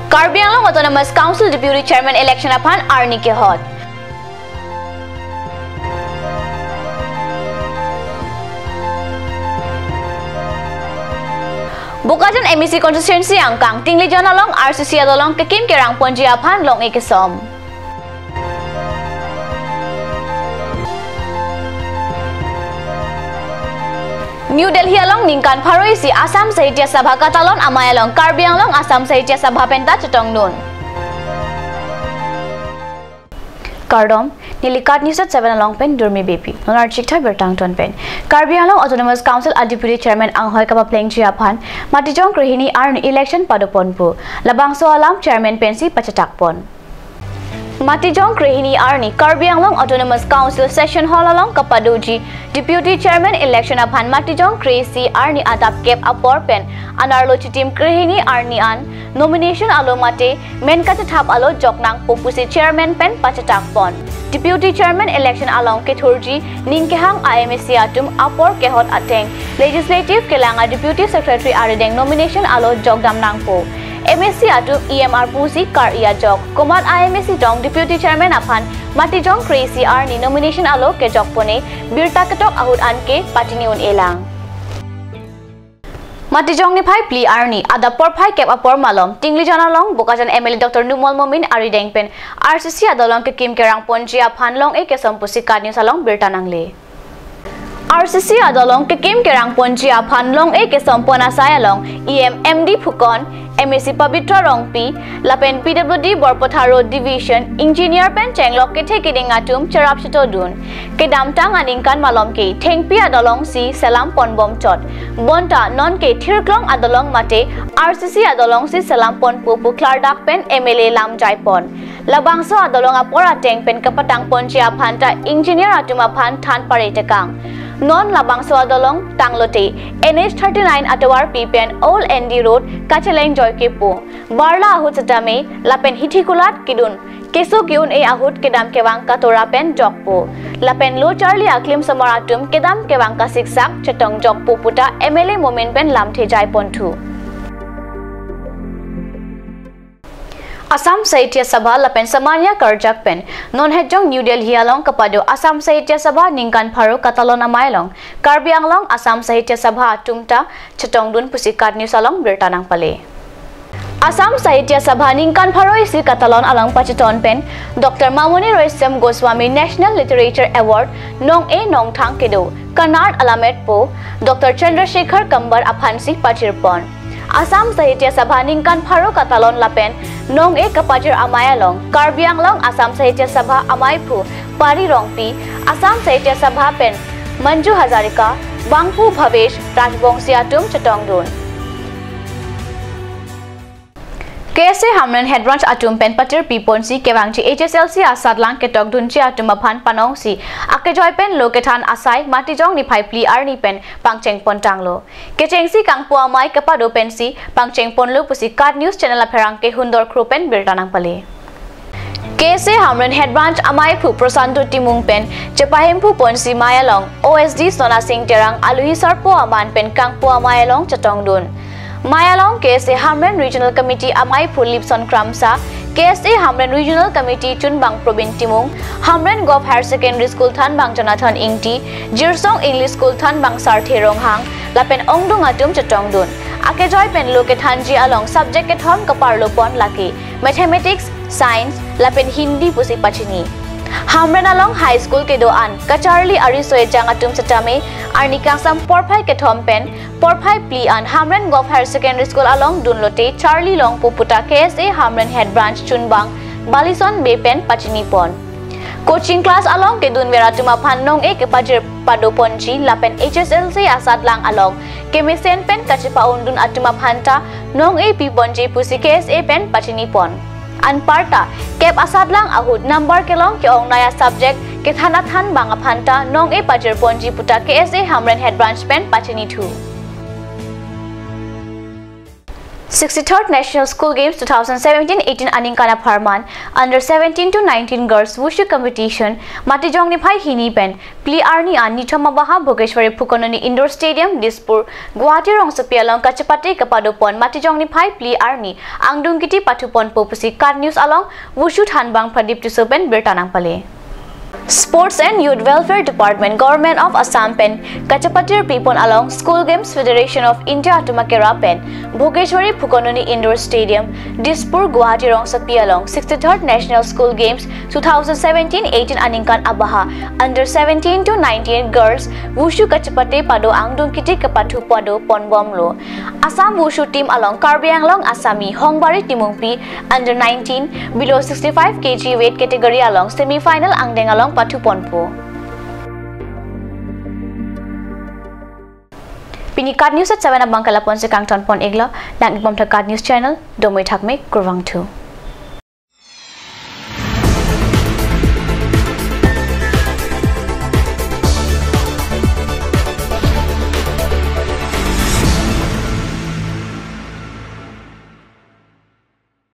Karbi Anglong Autonomous Council Deputy Chairman election upon Arni Kehot. Bukajan MEC constituency angkang tingli janalong RCC adolong kekim kerang ponji aphan long ekesom. New Delhi along Ningkan Paroisi Assam Sahitya Sabha Katalon Amay along Karbi Anglong Assam Sahitya Sabha Penta Chetong Nun. Kardom Nilikat News at 7 along pen Durmi BP. Nonar Chikta Bertang Ton pen. Karbi Anglong Autonomous Council Deputy Chairman Anghoy Kapa Pleng Chiaphan Matijong Krihini Arn election Padoponpu. Labangso alam Chairman Pensi Pachatakpon. Matijong Krihini Arni Karbi Anglong Autonomous Council Session Hall along Kapadoji Deputy Chairman election upon Matijong Krisi Arni Atap Kep Apor Pen Anarlo Chitim Krihini Arni An nomination alo mate men katatap alo joknang popusi Chairman Pen Pachatak Pon Deputy Chairman election along Keturji Ningkehang IMSC Atum Apor Kehot Ateng Legislative Kelanga Deputy Secretary Arideng nomination alo jogdam nangpo MSC Atum EMR Pusi Kar Iya Jok Kumat IMSC Dong Deputy Chairman Apan Matijong Krisi Arni nomination alo ke Jokpone Birta Ketok Ahud Anke Patiniun Elang Matijong ni Pai Pli Arni ada por Pai Kep Apor Malom Tingli Janalong Bukajan MLA Dr. Numol Momin Arideng Pen RCC adolong ke Kim Kerang Ponji Aphan Long Eke Sampusi Kadni Salong Birta Nangle RCC adolong ke Kim Kerang Ponji Aphan Long Eke Sampona Sayalong EMMD Phukon MEC Pavitra Rongpi Lapen PWD Borpotharo Division Engineer Pen Chenglok ke Thekiding Atum Charap Chitodun ke Damtang Aningkan Malom ke Thengpi adolong si Selam Ponbom Chot Bonta non ke Thirklong adolong mate RCC adolong si Selam Pon Pupu Klardak Pen MLA Lam Jaipon Labangso adolong Apora Teng Pen Kapatang Ponji Aphanta Engineer Atum Aphan Than Paretekang Non Labangso adolong Tanglote NH39 Atawar Pipen Old ND Road Kacheleng Joykepo Barla Ahut Satame Lapen Hitikulat Kidun Keso Kiun E Ahut Kedam Kewang Katora Pen Jokpo Lapen Lo Charlie Aklim Samaratum Kedam Kewang Kasiksak Chetong Jokpo Puta MLA Momen Pen Lamte Jaipon 2 Assam Sahitya Sabha Lapen Samanya Karjak Pen Non Hejong New Delhi along Kapado Assam Sahitya Sabha Ningkan Pharu Katalon Amailong Karbi Anglong Assam Sahitya Sabha Tumta Chetongdun Pusikat News along Bertanang Pale Assam Sahitya Sabha Ningkan Pharu isi Katalon along Pachiton Pen Dr. Mamoni Roysam Goswami National Literature Award Nong E Nong Thang Kedo Karnad Alamet Po Dr. Chandrasekhar Kambar Aphansi Pachirpon Assam Sahitya Sabha Ningkan Pharu Katalon Lapen Nong E Kapajir Amayalong Karbi Anglong Assam Sahitya Sabha Amayphu Pari Rongpi Assam Sahitya Sabha Pen Manju Hazarika Bangpu Bhavesh Rajbongsi Atum Chetongdun KSA Hamran Head Branch Atum Pen Patir Piponsi Kewangchi HSLC Asadlang Ketok Dunchi Atum Aphan Panongsi Akejoy Pen Lokethan Asai Matijong ni Pai Pli Arni Pen Pangcheng Pontanglo Kechengsi Kangpo Amai Kapado Pensi Pangcheng Ponlo Pusi Card News Channel Aperang ke Hundor Crew Pen Birtanang Pale KSA Hamran Head Branch Amayphu Prosanto Timung Pen Chepahimpu Ponsi Mayalong OSD Sona Singh Terang Aluhi Sarpo Aman Pen Kangpo Amayalong Chetongdun Mayalong KSA Hamran Regional Committee Amayphu Lipson Kramsa KSA Hamran Regional Committee Chunbang Probin Timung Hamran Gov Higher Secondary School Thanbang Jonathan Ingti Jirsong English School Thanbang Sarthe Ronghang Lapen Ongdung Atum Chetongdun Akejoy Pen Lokethanji along Subject Kethom Kaparlopon Laki Mathematics Science Lapen Hindi Pusi Pachini Hamran along High School Kedoan Kacharli Arisoe Jangatum Satame Arnikang Sam Porpai Kethom Pen Porpai Pli an Hamran Gov Higher Secondary School along Dunlote Charlie Long Puputa KSA Hamran Head Branch Chunbang Balison Bay Pen Pachini Pon Coaching class along Kedun Veratuma Pannong E Kepajir Padoponchi Lapen HSLC Asadlang along Kemisen Pen Kachipa Undun Atuma Phanta Nong E Piponji Pusi KSA Pen Pachini Pon Anparta Kep Asadlang Ahud Number Kelong Keong Naya Subject Kethanathan Bangaphanta Nong E Pajir Ponji Puta KSA Hamran Head Branch Pen Pachini 2 63rd National School Games 2017-18 Aninkana Pharman Under 17 to 19 Girls Wushu Competition Matijong Niphai Hini Pen Pli Arni Ani Thamabaha Bhogeshwari Phukononi Indoor Stadium Dispur Guwahati Rongsopialong Kachapati Kapadopon Matijong Niphai Pli Arni Angdungkiti Patupon Popusi Card News along Wushu Thanbang Pradip Tusoben Bertanang Pale Sports and Youth Welfare Department Government of Assam Pen Kachapatir Pipon along School Games Federation of India Tumakera Pen Bhogeshwari Phukononi Indoor Stadium Dispur Guwahati Rongsopi along 63rd National School Games 2017-18 Aninkan Abaha Under 17 to 19 Girls Wushu Kachapate Pado Angdungkiti Kapathu Pado Ponbomlo Assam Wushu Team along Karbi Anglong Assami Hongbari Timungpi Under 19 below 65 kg weight category along semi-final Angdeng along Patu Ponpo. Pini Card News at 7 Bangkala Ponse Kangton Pon Igla, Nang Ibom Card News Channel, Domoi Thakme, Kurwang 2.